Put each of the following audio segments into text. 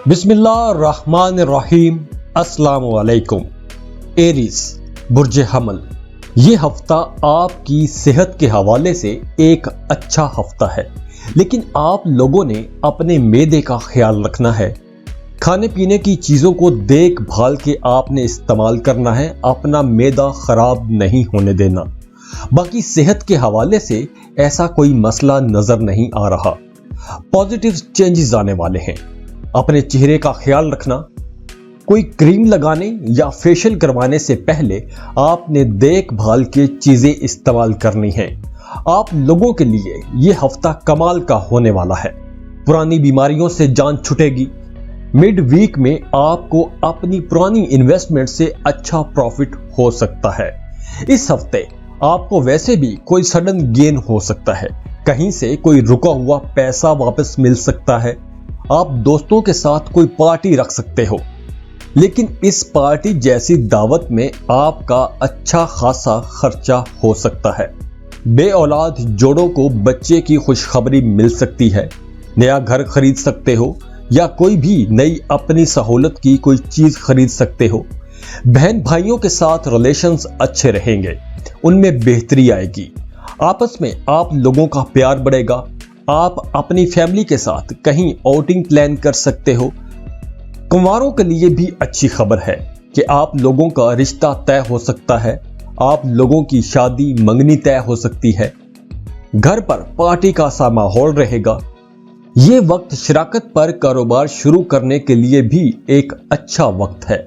بسم اللہ الرحمن الرحیم۔ السلام علیکم۔ ایریز برج حمل، یہ ہفتہ آپ کی صحت کے حوالے سے ایک اچھا ہفتہ ہے، لیکن آپ لوگوں نے اپنے معدے کا خیال رکھنا ہے۔ کھانے پینے کی چیزوں کو دیکھ بھال کے آپ نے استعمال کرنا ہے، اپنا معدہ خراب نہیں ہونے دینا۔ باقی صحت کے حوالے سے ایسا کوئی مسئلہ نظر نہیں آ رہا۔ پازیٹیو چینجز آنے والے ہیں۔ اپنے چہرے کا خیال رکھنا، کوئی کریم لگانے یا فیشل کروانے سے پہلے آپ نے دیکھ بھال کے چیزیں استعمال کرنی ہیں۔ آپ لوگوں کے لیے یہ ہفتہ کمال کا ہونے والا ہے۔ پرانی بیماریوں سے جان چھٹے گی۔ مڈ ویک میں آپ کو اپنی پرانی انویسٹمنٹ سے اچھا پروفٹ ہو سکتا ہے۔ اس ہفتے آپ کو ویسے بھی کوئی سڈن گین ہو سکتا ہے، کہیں سے کوئی رکا ہوا پیسہ واپس مل سکتا ہے۔ آپ دوستوں کے ساتھ کوئی پارٹی رکھ سکتے ہو، لیکن اس پارٹی جیسی دعوت میں آپ کا اچھا خاصا خرچہ ہو سکتا ہے۔ بے اولاد جوڑوں کو بچے کی خوشخبری مل سکتی ہے۔ نیا گھر خرید سکتے ہو یا کوئی بھی نئی اپنی سہولت کی کوئی چیز خرید سکتے ہو۔ بہن بھائیوں کے ساتھ ریلیشنز اچھے رہیں گے، ان میں بہتری آئے گی۔ آپس میں آپ لوگوں کا پیار بڑھے گا۔ آپ اپنی فیملی کے ساتھ کہیں آؤٹنگ پلان کر سکتے ہو۔ کنواروں کے لیے بھی اچھی خبر ہے کہ آپ لوگوں کا رشتہ طے ہو سکتا ہے۔ آپ لوگوں کی شادی منگنی طے ہو سکتی ہے۔ گھر پر پارٹی کا سا ماحول رہے گا۔ یہ وقت شراکت پر کاروبار شروع کرنے کے لیے بھی ایک اچھا وقت ہے۔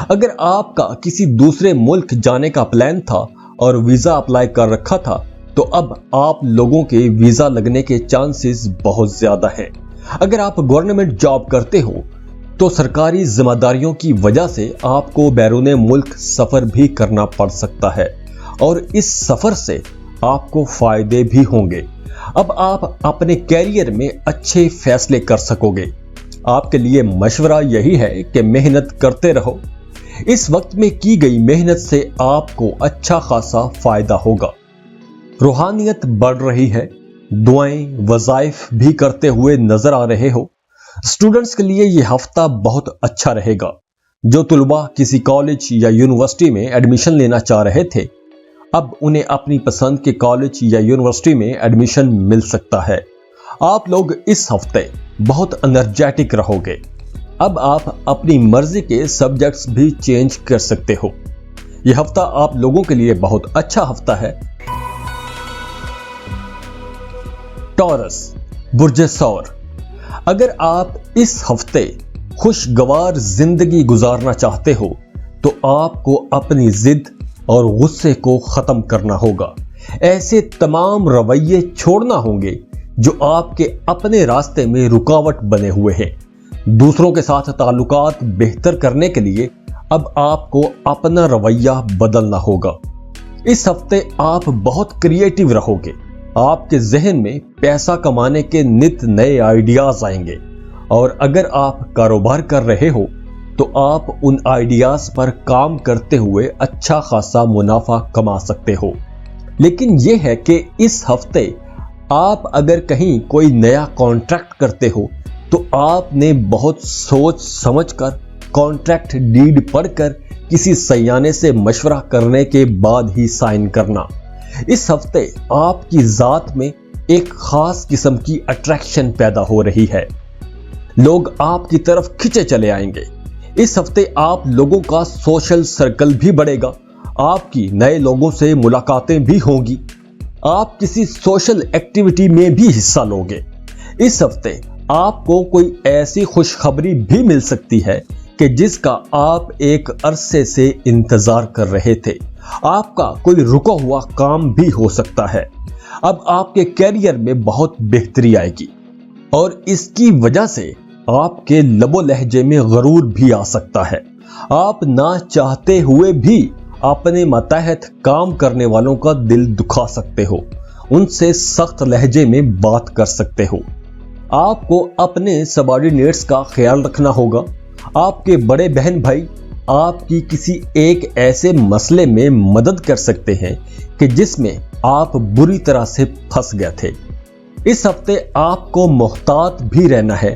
اگر آپ کا کسی دوسرے ملک جانے کا پلان تھا اور ویزا اپلائی کر رکھا تھا تو اب آپ لوگوں کے ویزا لگنے کے چانسز بہت زیادہ ہیں۔ اگر آپ گورنمنٹ جاب کرتے ہو تو سرکاری ذمہ داریوں کی وجہ سے آپ کو بیرون ملک سفر بھی کرنا پڑ سکتا ہے، اور اس سفر سے آپ کو فائدے بھی ہوں گے۔ اب آپ اپنے کیریئر میں اچھے فیصلے کر سکو گے۔ آپ کے لیے مشورہ یہی ہے کہ محنت کرتے رہو۔ اس وقت میں کی گئی محنت سے آپ کو اچھا خاصا فائدہ ہوگا۔ روحانیت بڑھ رہی ہے۔ دعائیں وظائف بھی کرتے ہوئے نظر آ رہے ہو۔ اسٹوڈنٹس کے لیے یہ ہفتہ بہت اچھا رہے گا۔ جو طلباء کسی کالج یا یونیورسٹی میں ایڈمیشن لینا چاہ رہے تھے، اب انہیں اپنی پسند کے کالج یا یونیورسٹی میں ایڈمیشن مل سکتا ہے۔ آپ لوگ اس ہفتے بہت انرجیٹک رہو گے۔ اب آپ اپنی مرضی کے سبجیکٹس بھی چینج کر سکتے ہو۔ یہ ہفتہ آپ لوگوں کے لیے بہت اچھا ہفتہ ہے۔ ٹورس برج ثور، اگر آپ اس ہفتے خوشگوار زندگی گزارنا چاہتے ہو تو آپ کو اپنی ضد اور غصے کو ختم کرنا ہوگا۔ ایسے تمام رویے چھوڑنا ہوں گے جو آپ کے اپنے راستے میں رکاوٹ بنے ہوئے ہیں۔ دوسروں کے ساتھ تعلقات بہتر کرنے کے لیے اب آپ کو اپنا رویہ بدلنا ہوگا۔ اس ہفتے آپ بہت کریٹیو رہو گے۔ آپ کے ذہن میں پیسہ کمانے کے نت نئے آئیڈیاز آئیں گے، اور اگر آپ کاروبار کر رہے ہو تو آپ ان آئیڈیاز پر کام کرتے ہوئے اچھا خاصا منافع کما سکتے ہو۔ لیکن یہ ہے کہ اس ہفتے آپ اگر کہیں کوئی نیا کانٹریکٹ کرتے ہو تو آپ نے بہت سوچ سمجھ کر کانٹریکٹ ڈیڈ پڑھ کر کسی سیانے سے مشورہ کرنے کے بعد ہی سائن کرنا۔ اس ہفتے آپ کی ذات میں ایک خاص قسم کی اٹریکشن پیدا ہو رہی ہے۔ لوگ آپ کی طرف کھچے چلے آئیں گے۔ اس ہفتے آپ لوگوں کا سوشل سرکل بھی بڑھے گا۔ آپ کی نئے لوگوں سے ملاقاتیں بھی ہوں گی۔ آپ کسی سوشل ایکٹیویٹی میں بھی حصہ لو گے۔ اس ہفتے آپ کو کوئی ایسی خوشخبری بھی مل سکتی ہے کہ جس کا آپ ایک عرصے سے انتظار کر رہے تھے۔ آپ کا کوئی رکا ہوا کام بھی ہو سکتا ہے۔ اب آپ کے کیریئر میں بہت بہتری آئے گی، اور اس کی وجہ سے آپ کے لب و لہجے میں غرور بھی آ سکتا ہے۔ آپ نہ چاہتے ہوئے بھی اپنے ماتحت کام کرنے والوں کا دل دکھا سکتے ہو، ان سے سخت لہجے میں بات کر سکتے ہو۔ آپ کو اپنے سبارڈینیٹس کا خیال رکھنا ہوگا۔ آپ کے بڑے بہن بھائی آپ کی کسی ایک ایسے مسئلے میں مدد کر سکتے ہیں کہ جس میں آپ بری طرح سے پھنس گئے تھے۔ اس ہفتے آپ کو محتاط بھی رہنا ہے۔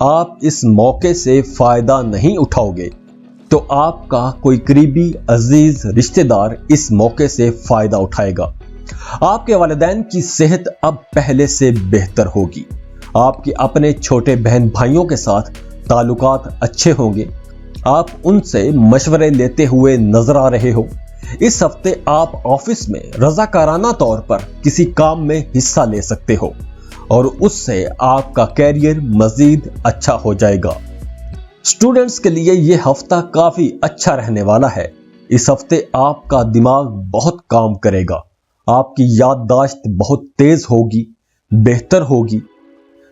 آپ اس موقع سے فائدہ نہیں اٹھاؤ گے تو آپ کا کوئی قریبی عزیز رشتہ دار اس موقع سے فائدہ اٹھائے گا۔ آپ کے والدین کی صحت اب پہلے سے بہتر ہوگی۔ آپ کے اپنے چھوٹے بہن بھائیوں کے ساتھ تعلقات اچھے ہوں گے۔ آپ ان سے مشورے لیتے ہوئے نظر آ رہے ہو۔ اس ہفتے آپ آفس میں رضاکارانہ طور پر کسی کام میں حصہ لے سکتے ہو اور اس سے آپ کا کیریئر مزید اچھا ہو جائے گا۔ اسٹوڈنٹس کے لیے یہ ہفتہ کافی اچھا رہنے والا ہے۔ اس ہفتے آپ کا دماغ بہت کام کرے گا۔ آپ کی یادداشت بہت تیز ہوگی، بہتر ہوگی۔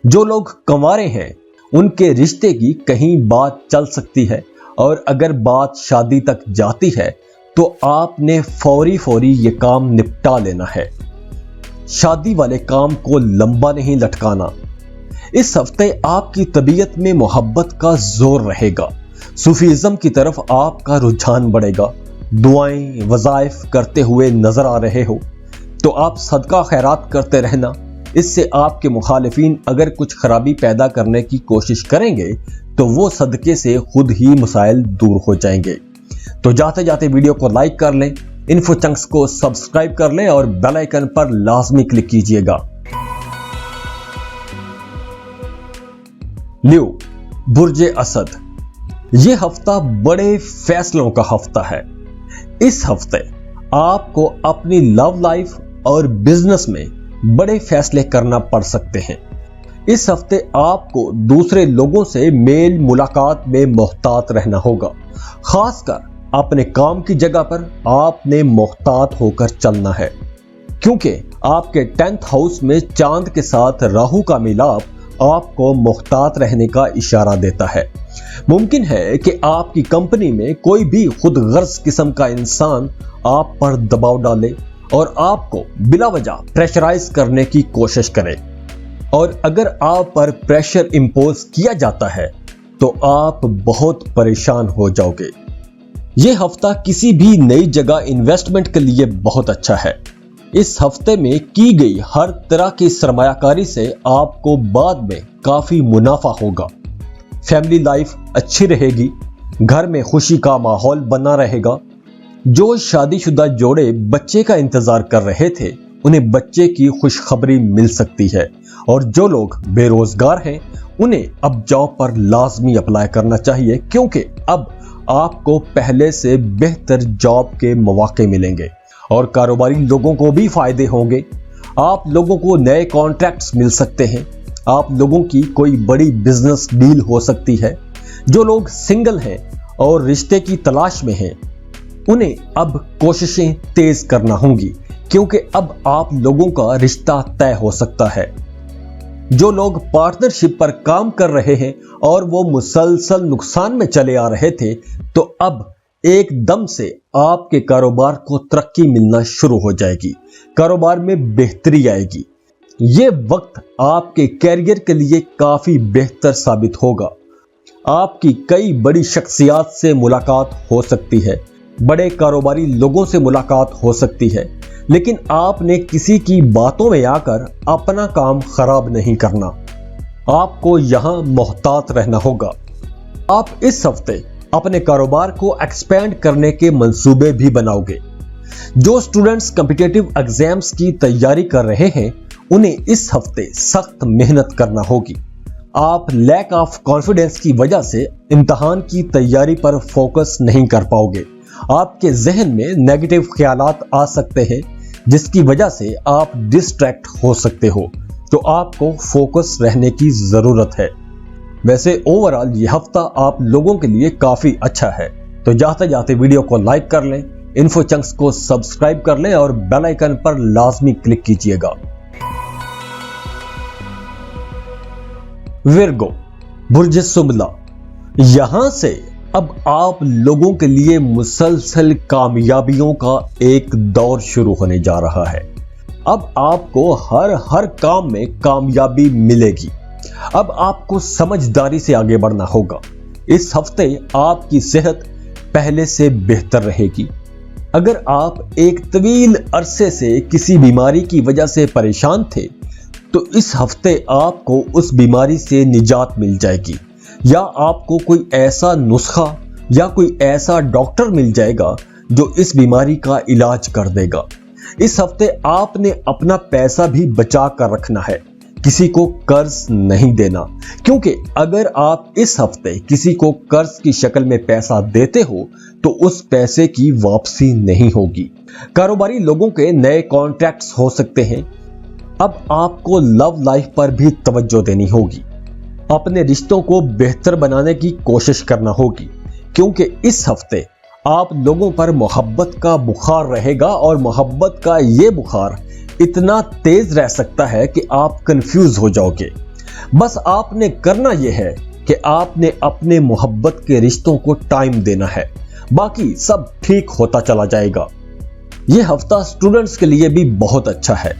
جو لوگ کنوارے ہیں ان کے رشتے کی کہیں بات چل سکتی ہے، اور اگر بات شادی تک جاتی ہے تو آپ نے فوری یہ کام نپٹا لینا ہے۔ شادی والے کام کو لمبا نہیں لٹکانا۔ اس ہفتے آپ کی طبیعت میں محبت کا زور رہے گا۔ صوفیزم کی طرف آپ کا رجحان بڑھے گا۔ دعائیں وظائف کرتے ہوئے نظر آ رہے ہو تو آپ صدقہ خیرات کرتے رہنا۔ اس سے آپ کے مخالفین اگر کچھ خرابی پیدا کرنے کی کوشش کریں گے تو وہ صدقے سے خود ہی مسائل دور ہو جائیں گے۔ تو جاتے جاتے ویڈیو کو لائک کر لیں، انفو چنکس کو سبسکرائب کر لیں اور بیل آئیکن پر لازمی کلک کیجئے گا۔ لیو، برج اسد، یہ ہفتہ بڑے فیصلوں کا ہفتہ ہے۔ اس ہفتے آپ کو اپنی لو لائف اور بزنس میں بڑے فیصلے کرنا پڑ سکتے ہیں۔ اس ہفتے آپ کو دوسرے لوگوں سے میل ملاقات میں محتاط رہنا ہوگا۔ خاص کر اپنے کام کی جگہ پر آپ نے محتاط ہو کر چلنا ہے، کیونکہ آپ کے 10th ہاؤس میں چاند کے ساتھ راہو کا ملاپ آپ کو محتاط رہنے کا اشارہ دیتا ہے۔ ممکن ہے کہ آپ کی کمپنی میں کوئی بھی خود غرض قسم کا انسان آپ پر دباؤ ڈالے اور آپ کو بلا وجہ پریشرائز کرنے کی کوشش کرے، اور اگر آپ پر پریشر امپوز کیا جاتا ہے تو آپ بہت پریشان ہو جاؤ گے۔ یہ ہفتہ کسی بھی نئی جگہ انویسٹمنٹ کے لیے بہت اچھا ہے۔ اس ہفتے میں کی گئی ہر طرح کی سرمایہ کاری سے آپ کو بعد میں کافی منافع ہوگا۔ فیملی لائف اچھی رہے گی، گھر میں خوشی کا ماحول بنا رہے گا۔ جو شادی شدہ جوڑے بچے کا انتظار کر رہے تھے انہیں بچے کی خوشخبری مل سکتی ہے، اور جو لوگ بے روزگار ہیں انہیں اب جاب پر لازمی اپلائی کرنا چاہیے، کیونکہ اب آپ کو پہلے سے بہتر جاب کے مواقع ملیں گے اور کاروباری لوگوں کو بھی فائدے ہوں گے۔ آپ لوگوں کو نئے کانٹریکٹس مل سکتے ہیں۔ آپ لوگوں کی کوئی بڑی بزنس ڈیل ہو سکتی ہے۔ جو لوگ سنگل ہیں اور رشتے کی تلاش میں ہیں انہیں اب کوششیں تیز کرنا ہوں گی، کیونکہ اب آپ لوگوں کا رشتہ طے ہو سکتا ہے۔ جو لوگ پارٹنرشپ پر کام کر رہے ہیں اور وہ مسلسل نقصان میں چلے آ رہے تھے تو اب ایک دم سے آپ کے کاروبار کو ترقی ملنا شروع ہو جائے گی، کاروبار میں بہتری آئے گی۔ یہ وقت آپ کے کیریئر کے لیے کافی بہتر ثابت ہوگا۔ آپ کی کئی بڑی شخصیات سے ملاقات ہو سکتی ہے، بڑے کاروباری لوگوں سے ملاقات ہو سکتی ہے، لیکن آپ نے کسی کی باتوں میں آ کر اپنا کام خراب نہیں کرنا۔ آپ کو یہاں محتاط رہنا ہوگا۔ آپ اس ہفتے اپنے کاروبار کو ایکسپینڈ کرنے کے منصوبے بھی بناؤ گے۔ جو سٹوڈنٹس کمپٹیٹیو ایگزامز کی تیاری کر رہے ہیں انہیں اس ہفتے سخت محنت کرنا ہوگی۔ آپ لیک آف کانفیڈنس کی وجہ سے امتحان کی تیاری پر فوکس نہیں کر پاؤ گے۔ آپ کے ذہن میں نیگیٹو خیالات آ سکتے ہیں جس کی وجہ سے آپ ڈسٹریکٹ ہو سکتے ہو، تو آپ کو فوکس رہنے کی ضرورت ہے۔ ویسے اوورآل یہ ہفتہ آپ لوگوں کے لیے کافی اچھا ہے۔ تو جاتے جاتے ویڈیو کو لائک کر لیں، انفو چنکس کو سبسکرائب کر لیں اور بیل آئیکن پر لازمی کلک کیجئے گا۔ ورگو، برج سنبلا، یہاں سے اب آپ لوگوں کے لیے مسلسل کامیابیوں کا ایک دور شروع ہونے جا رہا ہے۔ اب آپ کو ہر کام میں کامیابی ملے گی۔ اب آپ کو سمجھداری سے آگے بڑھنا ہوگا۔ اس ہفتے آپ کی صحت پہلے سے بہتر رہے گی۔ اگر آپ ایک طویل عرصے سے کسی بیماری کی وجہ سے پریشان تھے تو اس ہفتے آپ کو اس بیماری سے نجات مل جائے گی، یا آپ کو کوئی ایسا نسخہ یا کوئی ایسا ڈاکٹر مل جائے گا جو اس بیماری کا علاج کر دے گا۔ اس ہفتے آپ نے اپنا پیسہ بھی بچا کر رکھنا ہے، کسی کو قرض نہیں دینا، کیونکہ اگر آپ اس ہفتے کسی کو قرض کی شکل میں پیسہ دیتے ہو تو اس پیسے کی واپسی نہیں ہوگی۔ کاروباری لوگوں کے نئے کانٹریکٹس ہو سکتے ہیں۔ اب آپ کو لو لائف پر بھی توجہ دینی ہوگی، اپنے رشتوں کو بہتر بنانے کی کوشش کرنا ہوگی، کیونکہ اس ہفتے آپ لوگوں پر محبت کا بخار رہے گا، اور محبت کا یہ بخار اتنا تیز رہ سکتا ہے کہ آپ کنفیوز ہو جاؤ گے۔ بس آپ نے کرنا یہ ہے کہ آپ نے اپنے محبت کے رشتوں کو ٹائم دینا ہے، باقی سب ٹھیک ہوتا چلا جائے گا۔ یہ ہفتہ سٹوڈنٹس کے لیے بھی بہت اچھا ہے۔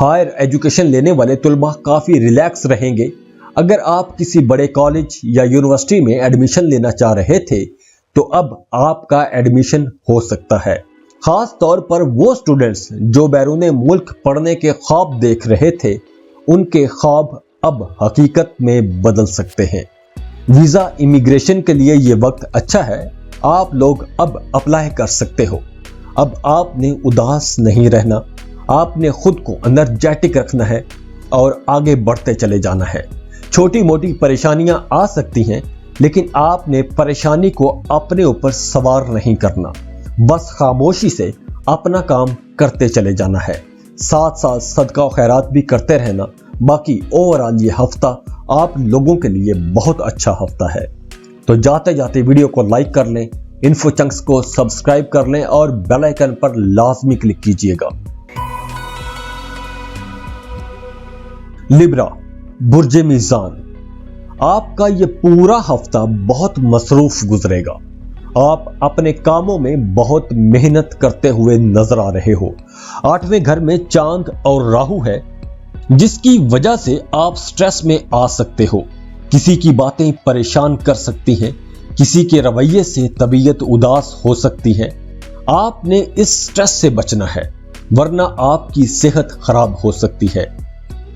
ہائر ایجوکیشن لینے والے طلباء کافی ریلیکس رہیں گے۔ اگر آپ کسی بڑے کالج یا یونیورسٹی میں ایڈمیشن لینا چاہ رہے تھے تو اب آپ کا ایڈمیشن ہو سکتا ہے۔ خاص طور پر وہ سٹوڈنٹس جو بیرون ملک پڑھنے کے خواب دیکھ رہے تھے، ان کے خواب اب حقیقت میں بدل سکتے ہیں۔ ویزا امیگریشن کے لیے یہ وقت اچھا ہے، آپ لوگ اب اپلائی کر سکتے ہو۔ اب آپ نے اداس نہیں رہنا، آپ نے خود کو انرجیٹک رکھنا ہے اور آگے بڑھتے چلے جانا ہے۔ چھوٹی موٹی پریشانیاں آ سکتی ہیں، لیکن آپ نے پریشانی کو اپنے اوپر سوار نہیں کرنا، بس خاموشی سے اپنا کام کرتے چلے جانا ہے، ساتھ ساتھ صدقہ و خیرات بھی کرتے رہنا۔ باقی اوورآل یہ ہفتہ آپ لوگوں کے لیے بہت اچھا ہفتہ ہے۔ تو جاتے جاتے ویڈیو کو لائک کر لیں، انفو چنکس کو سبسکرائب کر لیں اور بیل آئیکن پر لازمی کلک کیجئے گا۔ لیبرا، برج میزان، آپ کا یہ پورا ہفتہ بہت مصروف گزرے گا۔ آپ اپنے کاموں میں بہت محنت کرتے ہوئے نظر آ رہے ہو۔ 8ویں گھر میں چاند اور راہو ہے، جس کی وجہ سے آپ سٹریس میں آ سکتے ہو۔ کسی کی باتیں پریشان کر سکتی ہیں، کسی کے رویے سے طبیعت اداس ہو سکتی ہے۔ آپ نے اس سٹریس سے بچنا ہے، ورنہ آپ کی صحت خراب ہو سکتی ہے۔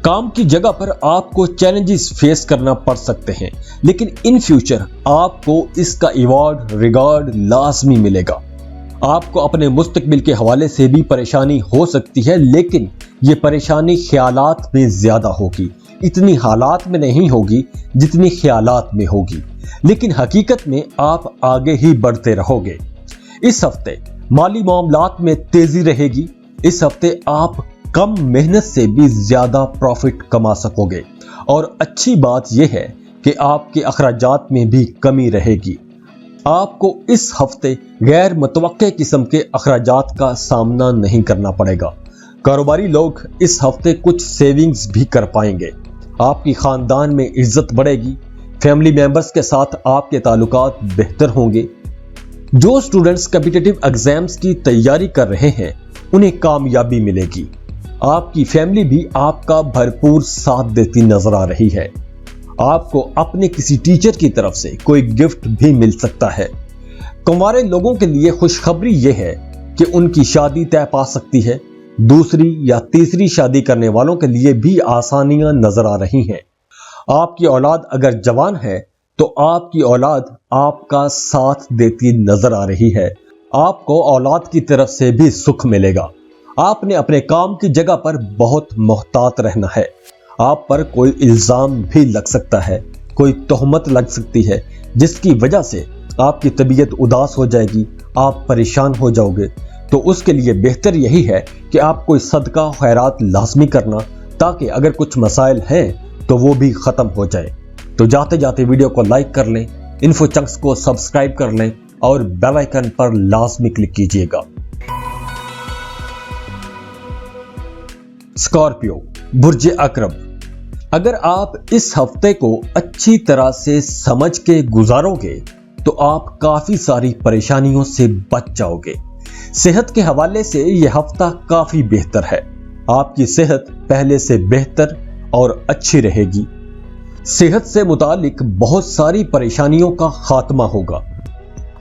کام کی جگہ پر آپ کو چیلنجز فیس کرنا پڑ سکتے ہیں، لیکن ان فیوچر آپ کو اس کا ایوارڈ ریگارڈ لازمی ملے گا۔ آپ کو اپنے مستقبل کے حوالے سے بھی پریشانی ہو سکتی ہے، لیکن یہ پریشانی خیالات میں زیادہ ہوگی، اتنی حالات میں نہیں ہوگی جتنی خیالات میں ہوگی، لیکن حقیقت میں آپ آگے ہی بڑھتے رہو گے۔ اس ہفتے مالی معاملات میں تیزی رہے گی۔ اس ہفتے آپ کم محنت سے بھی زیادہ پروفٹ کما سکو گے، اور اچھی بات یہ ہے کہ آپ کے اخراجات میں بھی کمی رہے گی۔ آپ کو اس ہفتے غیر متوقع قسم کے اخراجات کا سامنا نہیں کرنا پڑے گا۔ کاروباری لوگ اس ہفتے کچھ سیونگز بھی کر پائیں گے۔ آپ کی خاندان میں عزت بڑھے گی، فیملی ممبرز کے ساتھ آپ کے تعلقات بہتر ہوں گے۔ جو سٹوڈنٹس کمپیٹیٹیو ایگزامز کی تیاری کر رہے ہیں، انہیں کامیابی ملے گی۔ آپ کی فیملی بھی آپ کا بھرپور ساتھ دیتی نظر آ رہی ہے۔ آپ کو اپنے کسی ٹیچر کی طرف سے کوئی گفٹ بھی مل سکتا ہے۔ کنوارے لوگوں کے لیے خوشخبری یہ ہے کہ ان کی شادی طے پا سکتی ہے۔ دوسری یا تیسری شادی کرنے والوں کے لیے بھی آسانیاں نظر آ رہی ہیں۔ آپ کی اولاد اگر جوان ہے تو آپ کی اولاد آپ کا ساتھ دیتی نظر آ رہی ہے۔ آپ کو اولاد کی طرف سے بھی سکھ ملے گا۔ آپ نے اپنے کام کی جگہ پر بہت محتاط رہنا ہے۔ آپ پر کوئی الزام بھی لگ سکتا ہے، کوئی تہمت لگ سکتی ہے، جس کی وجہ سے آپ کی طبیعت اداس ہو جائے گی، آپ پریشان ہو جاؤ گے۔ تو اس کے لیے بہتر یہی ہے کہ آپ کوئی صدقہ خیرات لازمی کرنا، تاکہ اگر کچھ مسائل ہیں تو وہ بھی ختم ہو جائے۔ تو جاتے جاتے ویڈیو کو لائک کر لیں، انفو چنکس کو سبسکرائب کر لیں اور بیل آئیکن پر لازمی کلک کیجئے گا۔ اسکارپیو، برج عقرب، اگر آپ اس ہفتے کو اچھی طرح سے سمجھ کے گزارو گے تو آپ کافی ساری پریشانیوں سے بچ جاؤ گے۔ صحت کے حوالے سے یہ ہفتہ کافی بہتر ہے۔ آپ کی صحت پہلے سے بہتر اور اچھی رہے گی۔ صحت سے متعلق بہت ساری پریشانیوں کا خاتمہ ہوگا۔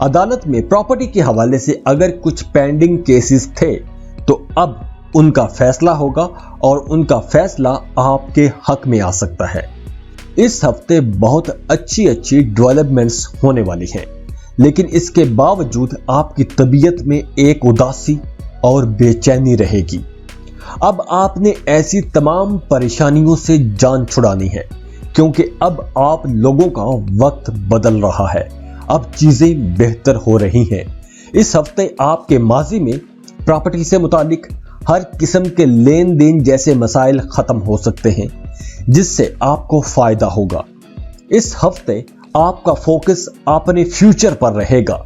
عدالت میں پراپرٹی کے حوالے سے اگر کچھ پینڈنگ کیسز تھے تو اب ان کا فیصلہ ہوگا اور ان کا فیصلہ آپ کے حق میں آ سکتا ہے۔ اس ہفتے بہت اچھی ڈیولپمنٹس ہونے والی ہیں، لیکن اس کے باوجود آپ کی طبیعت میں ایک اداسی اور بے چینی رہے گی۔ اب آپ نے ایسی تمام پریشانیوں سے جان چھڑانی ہے، کیونکہ اب آپ لوگوں کا وقت بدل رہا ہے، اب چیزیں بہتر ہو رہی ہیں۔ اس ہفتے آپ کے ماضی میں پراپرٹی سے متعلق ہر قسم کے لین دین جیسے مسائل ختم ہو سکتے ہیں، جس سے آپ کو فائدہ ہوگا۔ اس ہفتے آپ کا فوکس اپنے فیوچر پر رہے گا۔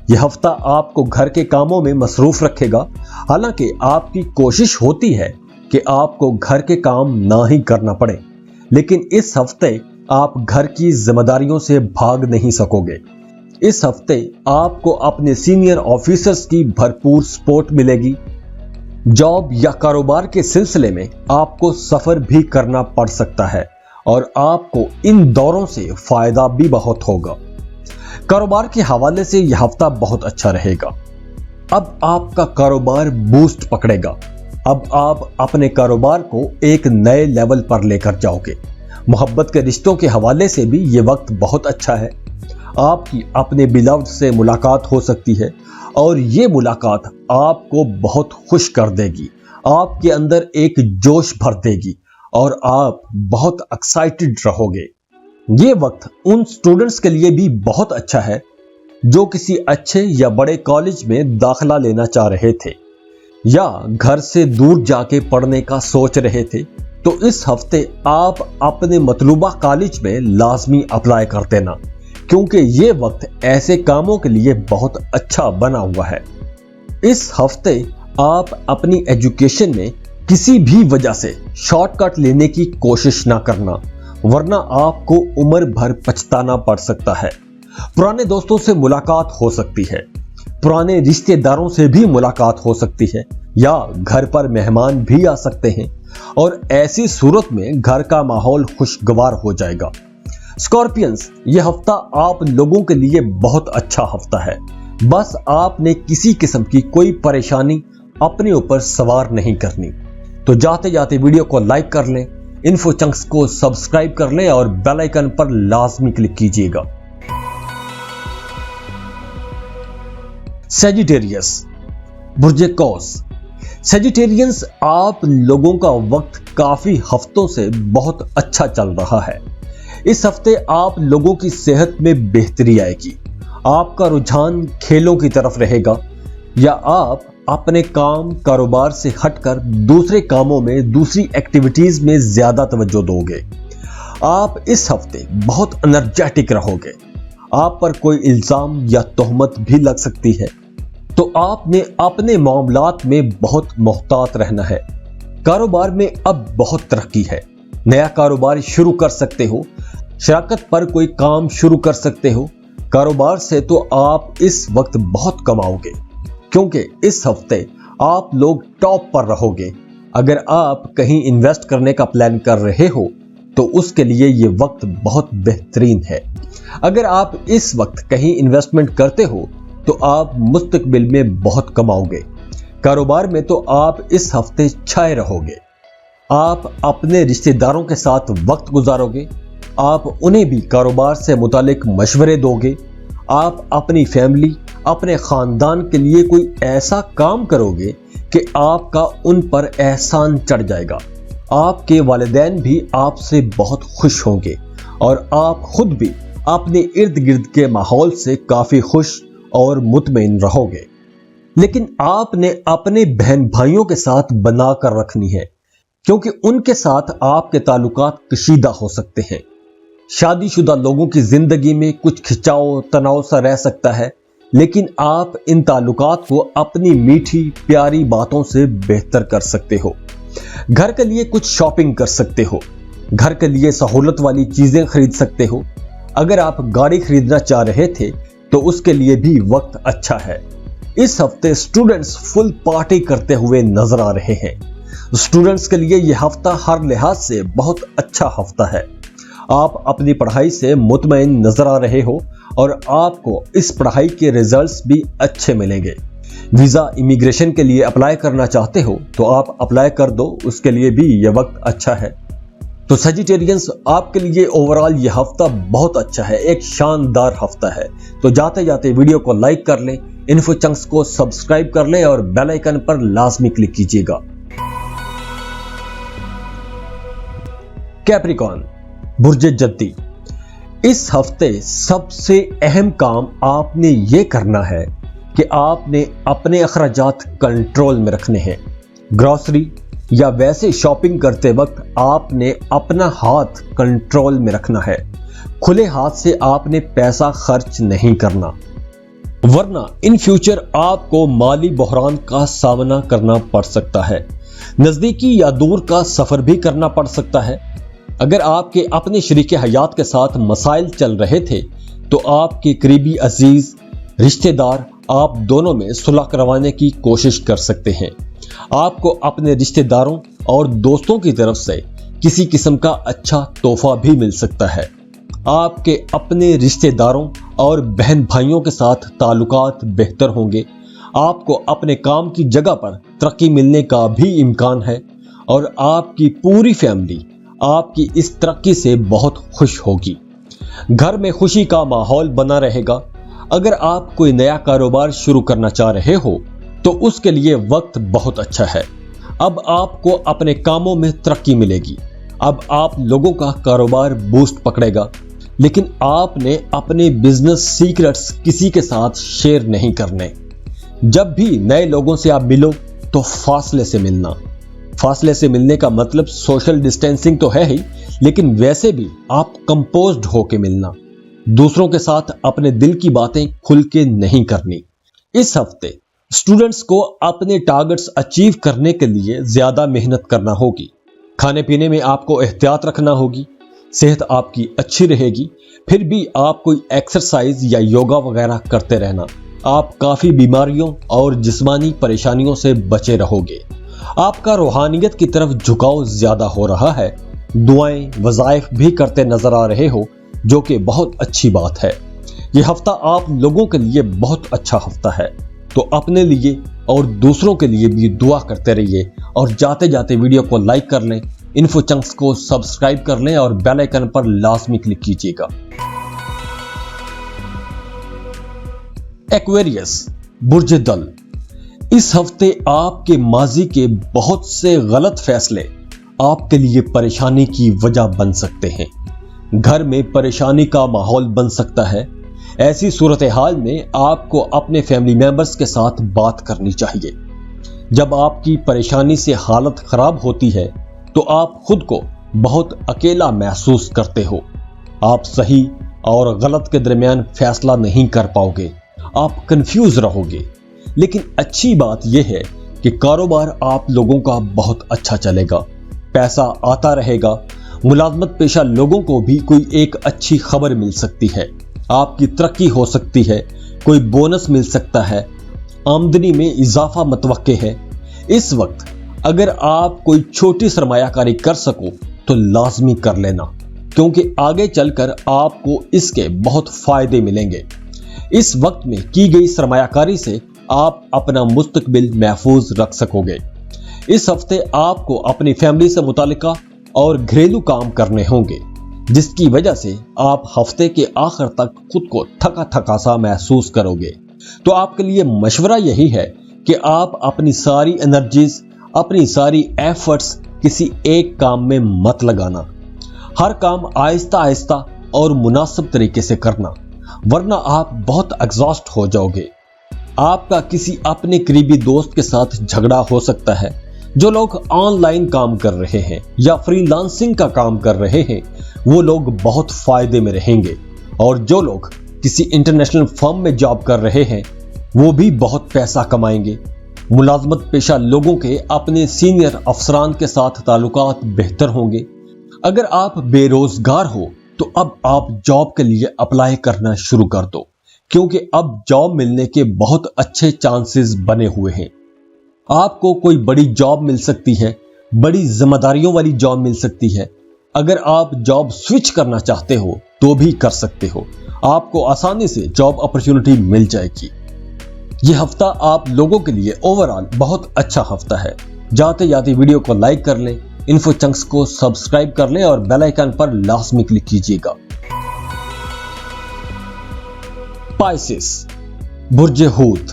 یہ ہفتہ آپ کو گھر کے کاموں میں مصروف رکھے گا، حالانکہ آپ کی کوشش ہوتی ہے کہ آپ کو گھر کے کام نہ ہی کرنا پڑے، لیکن اس ہفتے آپ گھر کی ذمہ داریوں سے بھاگ نہیں سکو گے۔ اس ہفتے آپ کو اپنے سینئر آفیسرز کی بھرپور سپورٹ ملے گی۔ جاب یا کاروبار کے سلسلے میں آپ کو سفر بھی کرنا پڑ سکتا ہے اور آپ کو ان دوروں سے فائدہ بھی بہت ہوگا۔ کاروبار کے حوالے سے یہ ہفتہ بہت اچھا رہے گا۔ اب آپ کا کاروبار بوسٹ پکڑے گا۔ اب آپ اپنے کاروبار کو ایک نئے لیول پر لے کر جاؤ گے۔ محبت کے رشتوں کے حوالے سے بھی یہ وقت بہت اچھا ہے۔ آپ کی اپنے بیلوڈ سے ملاقات ہو سکتی ہے اور یہ ملاقات آپ کو بہت خوش کر دے گی، آپ کے اندر ایک جوش بھر دے گی اور آپ بہت ایکسائٹڈ رہو گے۔ یہ وقت ان سٹوڈنٹس کے لیے بھی بہت اچھا ہے جو کسی اچھے یا بڑے کالج میں داخلہ لینا چاہ رہے تھے یا گھر سے دور جا کے پڑھنے کا سوچ رہے تھے، تو اس ہفتے آپ اپنے مطلوبہ کالج میں لازمی اپلائی کر دینا، کیونکہ یہ وقت ایسے کاموں کے لیے بہت اچھا بنا ہوا ہے۔ اس ہفتے آپ اپنی ایجوکیشن میں کسی بھی وجہ سے شارٹ کٹ لینے کی کوشش نہ کرنا، ورنہ آپ کو عمر بھر پچھتانا پڑ سکتا ہے۔ پرانے دوستوں سے ملاقات ہو سکتی ہے، پرانے رشتہ داروں سے بھی ملاقات ہو سکتی ہے، یا گھر پر مہمان بھی آ سکتے ہیں، اور ایسی صورت میں گھر کا ماحول خوشگوار ہو جائے گا۔ اسکارپینز، یہ ہفتہ آپ لوگوں کے لیے بہت اچھا ہفتہ ہے۔ بس آپ نے کسی قسم کی کوئی پریشانی اپنے اوپر سوار نہیں کرنی۔ تو جاتے جاتے ویڈیو کو لائک کر لیں، انفو چنکس کو سبسکرائب کر لیں اور بیل آئیکن پر لازمی کلک کیجیے گا۔ سیجیٹیریس، برج قوس۔ سیجیٹیرینز، آپ لوگوں کا وقت کافی ہفتوں سے بہت اچھا چل رہا ہے۔ اس ہفتے آپ لوگوں کی صحت میں بہتری آئے گی۔ آپ کا رجحان کھیلوں کی طرف رہے گا، یا آپ اپنے کام کاروبار سے ہٹ کر دوسرے کاموں میں، دوسری ایکٹیویٹیز میں زیادہ توجہ دو گے۔ آپ اس ہفتے بہت انرجیٹک رہو گے۔ آپ پر کوئی الزام یا تہمت بھی لگ سکتی ہے، تو آپ نے اپنے معاملات میں بہت محتاط رہنا ہے۔ کاروبار میں اب بہت ترقی ہے۔ نیا کاروبار شروع کر سکتے ہو، شراکت پر کوئی کام شروع کر سکتے ہو۔ کاروبار سے تو آپ اس وقت بہت کماؤ گے، کیونکہ اس ہفتے آپ لوگ ٹاپ پر رہو گے۔ اگر آپ کہیں انویسٹ کرنے کا پلان کر رہے ہو تو اس کے لیے یہ وقت بہت بہترین ہے۔ اگر آپ اس وقت کہیں انویسٹمنٹ کرتے ہو تو آپ مستقبل میں بہت کماؤ گے۔ کاروبار میں تو آپ اس ہفتے چھائے رہو گے۔ آپ اپنے رشتہ داروں کے ساتھ وقت گزارو گے، آپ انہیں بھی کاروبار سے متعلق مشورے دو گے۔ آپ اپنی فیملی، اپنے خاندان کے لیے کوئی ایسا کام کرو گے کہ آپ کا ان پر احسان چڑھ جائے گا۔ آپ کے والدین بھی آپ سے بہت خوش ہوں گے اور آپ خود بھی اپنے ارد گرد کے ماحول سے کافی خوش اور مطمئن رہو گے۔ لیکن آپ نے اپنے بہن بھائیوں کے ساتھ بنا کر رکھنی ہے، کیونکہ ان کے ساتھ آپ کے تعلقات کشیدہ ہو سکتے ہیں۔ شادی شدہ لوگوں کی زندگی میں کچھ کھچاؤ تناؤ سا رہ سکتا ہے، لیکن آپ ان تعلقات کو اپنی میٹھی پیاری باتوں سے بہتر کر سکتے ہو۔ گھر کے لیے کچھ شاپنگ کر سکتے ہو، گھر کے لیے سہولت والی چیزیں خرید سکتے ہو۔ اگر آپ گاڑی خریدنا چاہ رہے تھے تو اس کے لیے بھی وقت اچھا ہے۔ اس ہفتے اسٹوڈنٹس فل پارٹی کرتے ہوئے نظر آ رہے ہیں۔ اسٹوڈنٹس کے لیے یہ ہفتہ ہر لحاظ سے بہت اچھا ہفتہ ہے۔ آپ اپنی پڑھائی سے مطمئن نظر آ رہے ہو اور آپ کو اس پڑھائی کے ریزلٹس بھی اچھے ملیں گے۔ ویزا امیگریشن کے لیے اپلائی کرنا چاہتے ہو تو آپ اپلائی کر دو، اس کے لیے بھی یہ وقت اچھا ہے۔ تو سیجیٹیرینز، آپ کے لیے اوورال یہ ہفتہ بہت اچھا ہے، ایک شاندار ہفتہ ہے۔ تو جاتے جاتے ویڈیو کو لائک کر لیں، انفو چنکس کو سبسکرائب کر لیں اور بیل آئیکن پر لازمی کلک کیجیے گا۔ کیپریکان، برج جدی، اس ہفتے سب سے اہم کام آپ نے یہ کرنا ہے کہ آپ نے اپنے اخراجات کنٹرول میں رکھنے ہیں۔ گروسری یا ویسے شاپنگ کرتے وقت آپ نے اپنا ہاتھ کنٹرول میں رکھنا ہے۔ کھلے ہاتھ سے آپ نے پیسہ خرچ نہیں کرنا، ورنہ ان فیوچر آپ کو مالی بحران کا سامنا کرنا پڑ سکتا ہے۔ نزدیکی یا دور کا سفر بھی کرنا پڑ سکتا ہے۔ اگر آپ کے اپنے شریک حیات کے ساتھ مسائل چل رہے تھے تو آپ کے قریبی عزیز رشتہ دار آپ دونوں میں صلح کروانے کی کوشش کر سکتے ہیں۔ آپ کو اپنے رشتہ داروں اور دوستوں کی طرف سے کسی قسم کا اچھا تحفہ بھی مل سکتا ہے۔ آپ کے اپنے رشتہ داروں اور بہن بھائیوں کے ساتھ تعلقات بہتر ہوں گے۔ آپ کو اپنے کام کی جگہ پر ترقی ملنے کا بھی امکان ہے اور آپ کی پوری فیملی آپ کی اس ترقی سے بہت خوش ہوگی۔ گھر میں خوشی کا ماحول بنا رہے گا۔ اگر آپ کوئی نیا کاروبار شروع کرنا چاہ رہے ہو تو اس کے لیے وقت بہت اچھا ہے۔ اب آپ کو اپنے کاموں میں ترقی ملے گی۔ اب آپ لوگوں کا کاروبار بوسٹ پکڑے گا، لیکن آپ نے اپنے بزنس سیکرٹس کسی کے ساتھ شیئر نہیں کرنے۔ جب بھی نئے لوگوں سے آپ ملو تو فاصلے سے ملنا۔ فاصلے سے ملنے کا مطلب سوشل ڈسٹینسنگ تو ہے ہی، لیکن ویسے بھی آپ کمپوزڈ ہو کے ملنا۔ دوسروں کے ساتھ اپنے دل کی باتیں کھل کے نہیں کرنی۔ اس ہفتے اسٹوڈنٹس کو اپنے ٹارگٹس اچیو کرنے کے لیے زیادہ محنت کرنا ہوگی۔ کھانے پینے میں آپ کو احتیاط رکھنا ہوگی۔ صحت آپ کی اچھی رہے گی، پھر بھی آپ کوئی ایکسرسائز یا یوگا وغیرہ کرتے رہنا۔ آپ کافی بیماریوں اور جسمانی پریشانیوں سے بچے رہو گے۔ آپ کا روحانیت کی طرف جھکاؤ زیادہ ہو رہا ہے۔ دعائیں، وظائف بھی کرتے نظر آ رہے ہو، جو کہ بہت اچھی بات ہے۔ یہ ہفتہ آپ لوگوں کے لیے بہت اچھا ہفتہ ہے، تو اپنے لیے اور دوسروں کے لیے بھی دعا کرتے رہیے اور جاتے جاتے ویڈیو کو لائک کر لیں، انفو چنکس کو سبسکرائب کر لیں اور بیل آئیکن پر لازمی کلک کیجیے گا۔ ایکویریس، برج دل، اس ہفتے آپ کے ماضی کے بہت سے غلط فیصلے آپ کے لیے پریشانی کی وجہ بن سکتے ہیں۔ گھر میں پریشانی کا ماحول بن سکتا ہے۔ ایسی صورتحال میں آپ کو اپنے فیملی ممبرز کے ساتھ بات کرنی چاہیے۔ جب آپ کی پریشانی سے حالت خراب ہوتی ہے تو آپ خود کو بہت اکیلا محسوس کرتے ہو۔ آپ صحیح اور غلط کے درمیان فیصلہ نہیں کر پاؤ گے۔ آپ کنفیوز رہو گے۔ لیکن اچھی بات یہ ہے کہ کاروبار آپ لوگوں کا بہت اچھا چلے گا، پیسہ آتا رہے گا۔ ملازمت پیشہ لوگوں کو بھی کوئی ایک اچھی خبر مل سکتی ہے۔ آپ کی ترقی ہو سکتی ہے، کوئی بونس مل سکتا ہے، آمدنی میں اضافہ متوقع ہے۔ اس وقت اگر آپ کوئی چھوٹی سرمایہ کاری کر سکو تو لازمی کر لینا، کیونکہ آگے چل کر آپ کو اس کے بہت فائدے ملیں گے۔ اس وقت میں کی گئی سرمایہ کاری سے آپ اپنا مستقبل محفوظ رکھ سکو گے۔ اس ہفتے آپ کو اپنی فیملی سے متعلقہ اور گھریلو کام کرنے ہوں گے، جس کی وجہ سے آپ ہفتے کے آخر تک خود کو تھکا تھکا سا محسوس کرو گے۔ تو آپ کے لیے مشورہ یہی ہے کہ آپ اپنی ساری انرجیز، اپنی ساری ایفرٹس کسی ایک کام میں مت لگانا۔ ہر کام آہستہ آہستہ اور مناسب طریقے سے کرنا، ورنہ آپ بہت ایگزاسٹ ہو جاؤ گے۔ آپ کا کسی اپنے قریبی دوست کے ساتھ جھگڑا ہو سکتا ہے۔ جو لوگ آن لائن کام کر رہے ہیں یا فری لانسنگ کا کام کر رہے ہیں، وہ لوگ بہت فائدے میں رہیں گے، اور جو لوگ کسی انٹرنیشنل فرم میں جاب کر رہے ہیں وہ بھی بہت پیسہ کمائیں گے۔ ملازمت پیشہ لوگوں کے اپنے سینئر افسران کے ساتھ تعلقات بہتر ہوں گے۔ اگر آپ بے روزگار ہو تو اب آپ جاب کے لیے اپلائی کرنا شروع کر دو، کیونکہ اب جاب ملنے کے بہت اچھے چانسز بنے ہوئے ہیں۔ آپ کو کوئی بڑی جاب مل سکتی ہے، بڑی ذمہ داریوں والی جاب مل سکتی ہے۔ اگر آپ جاب سوئچ کرنا چاہتے ہو تو بھی کر سکتے ہو، آپ کو آسانی سے جاب اپرچونٹی مل جائے گی۔ یہ ہفتہ آپ لوگوں کے لیے اوورآل بہت اچھا ہفتہ ہے۔ جاتے جاتے ویڈیو کو لائک کر لیں، انفو چنکس کو سبسکرائب کر لیں اور بیل آئیکن پر لازمی کلک کیجیے گا۔ پائسس، برج حوت،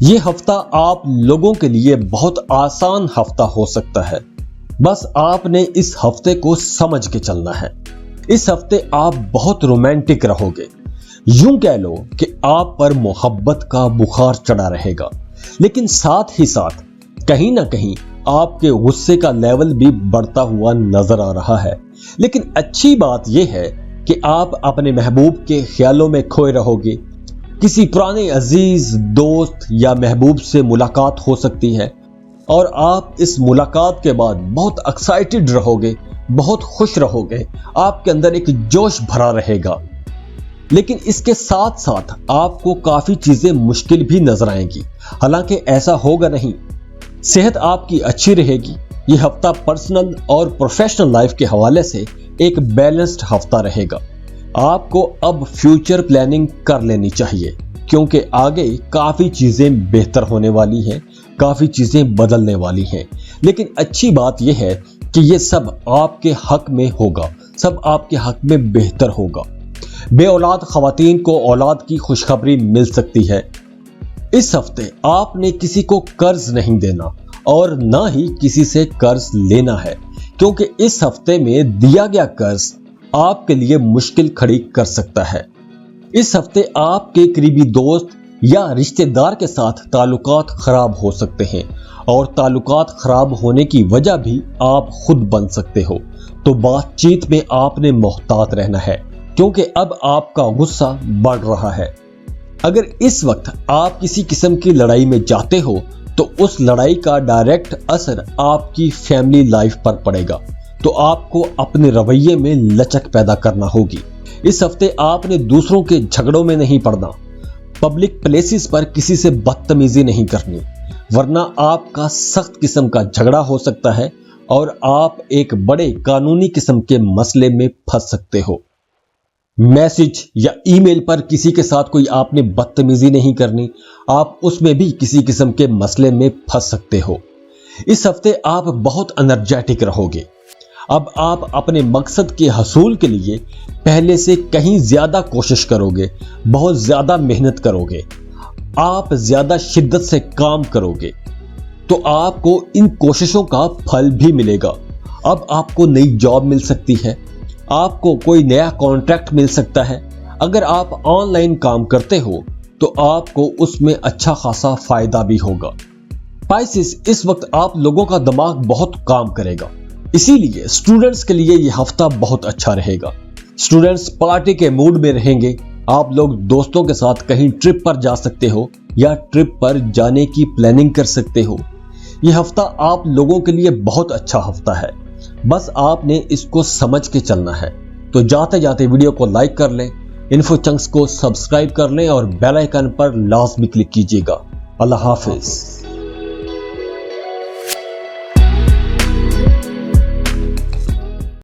یہ ہفتہ آپ لوگوں کے لیے بہت آسان ہفتہ ہو سکتا ہے، بس آپ نے اس ہفتے کو سمجھ کے چلنا ہے۔ اس ہفتے آپ بہت رومانٹک رہو گے، یوں کہہ لو کہ آپ پر محبت کا بخار چڑھا رہے گا، لیکن ساتھ ہی ساتھ کہیں نہ کہیں آپ کے غصے کا لیول بھی بڑھتا ہوا نظر آ رہا ہے۔ لیکن اچھی بات یہ ہے کہ آپ اپنے محبوب کے خیالوں میں کھوئے رہو گے۔ کسی پرانے عزیز، دوست یا محبوب سے ملاقات ہو سکتی ہے اور آپ اس ملاقات کے بعد بہت ایکسائٹڈ رہو گے، بہت خوش رہو گے، آپ کے اندر ایک جوش بھرا رہے گا۔ لیکن اس کے ساتھ ساتھ آپ کو کافی چیزیں مشکل بھی نظر آئیں گی، حالانکہ ایسا ہوگا نہیں۔ صحت آپ کی اچھی رہے گی۔ یہ ہفتہ پرسنل اور پروفیشنل لائف کے حوالے سے ایک بیلنسڈ ہفتہ رہے گا۔ آپ کو اب فیوچر پلاننگ کر لینی چاہیے، کیونکہ آگے کافی چیزیں بہتر ہونے والی ہیں، کافی چیزیں بدلنے والی ہیں۔ لیکن اچھی بات یہ ہے کہ یہ سب آپ کے حق میں ہوگا، سب آپ کے حق میں بہتر ہوگا۔ بے اولاد خواتین کو اولاد کی خوشخبری مل سکتی ہے۔ اس ہفتے آپ نے کسی کو قرض نہیں دینا اور نہ ہی کسی سے قرض لینا ہے، کیونکہ اس ہفتے میں دیا گیا قرض آپ کے لیے مشکل کھڑی کر سکتا ہے۔ اس ہفتے آپ کے قریبی دوست یا رشتہ دار کے ساتھ تعلقات خراب ہو سکتے ہیں، اور تعلقات خراب ہونے کی وجہ بھی آپ خود بن سکتے ہو۔ تو بات چیت میں آپ نے محتاط رہنا ہے، کیونکہ اب آپ کا غصہ بڑھ رہا ہے۔ اگر اس وقت آپ کسی قسم کی لڑائی میں جاتے ہو تو اس لڑائی کا ڈائریکٹ اثر آپ کی فیملی لائف پر پڑے گا، تو آپ کو اپنے رویے میں لچک پیدا کرنا ہوگی۔ اس ہفتے آپ نے دوسروں کے جھگڑوں میں نہیں پڑنا، پبلک پلیسز پر کسی سے بدتمیزی نہیں کرنی، ورنہ آپ کا سخت قسم کا جھگڑا ہو سکتا ہے اور آپ ایک بڑے قانونی قسم کے مسئلے میں پھنس سکتے ہو۔ میسج یا ای میل پر کسی کے ساتھ کوئی آپ نے بدتمیزی نہیں کرنی، آپ اس میں بھی کسی قسم کے مسئلے میں پھنس سکتے ہو۔ اس ہفتے آپ بہت انرجیٹک رہو گے۔ اب آپ اپنے مقصد کے حصول کے لیے پہلے سے کہیں زیادہ کوشش کرو گے، بہت زیادہ محنت کرو گے، آپ زیادہ شدت سے کام کرو گے، تو آپ کو ان کوششوں کا پھل بھی ملے گا۔ اب آپ کو نئی جاب مل سکتی ہے، آپ کو کوئی نیا کانٹریکٹ مل سکتا ہے۔ اگر آپ آن لائن کام کرتے ہو تو آپ کو اس میں اچھا خاصا فائدہ بھی ہوگا۔ پائسس، اس وقت آپ لوگوں کا دماغ بہت کام کرے گا، اسی لیے اسٹوڈنٹس کے لیے یہ ہفتہ بہت اچھا رہے گا۔ اسٹوڈنٹس پارٹی کے موڈ میں رہیں گے، آپ لوگ دوستوں کے ساتھ کہیں ٹرپ پر جا سکتے ہو یا ٹرپ پر جانے کی پلاننگ کر سکتے ہو۔ یہ ہفتہ آپ لوگوں کے لیے بہت اچھا ہفتہ ہے، بس آپ نے اس کو سمجھ کے چلنا ہے۔ تو جاتے جاتے ویڈیو کو لائک کر لیں، انفو چنکس کو سبسکرائب کر لیں اور بیل آئیکن پر لازمی کلک کیجیے گا۔ اللہ حافظ۔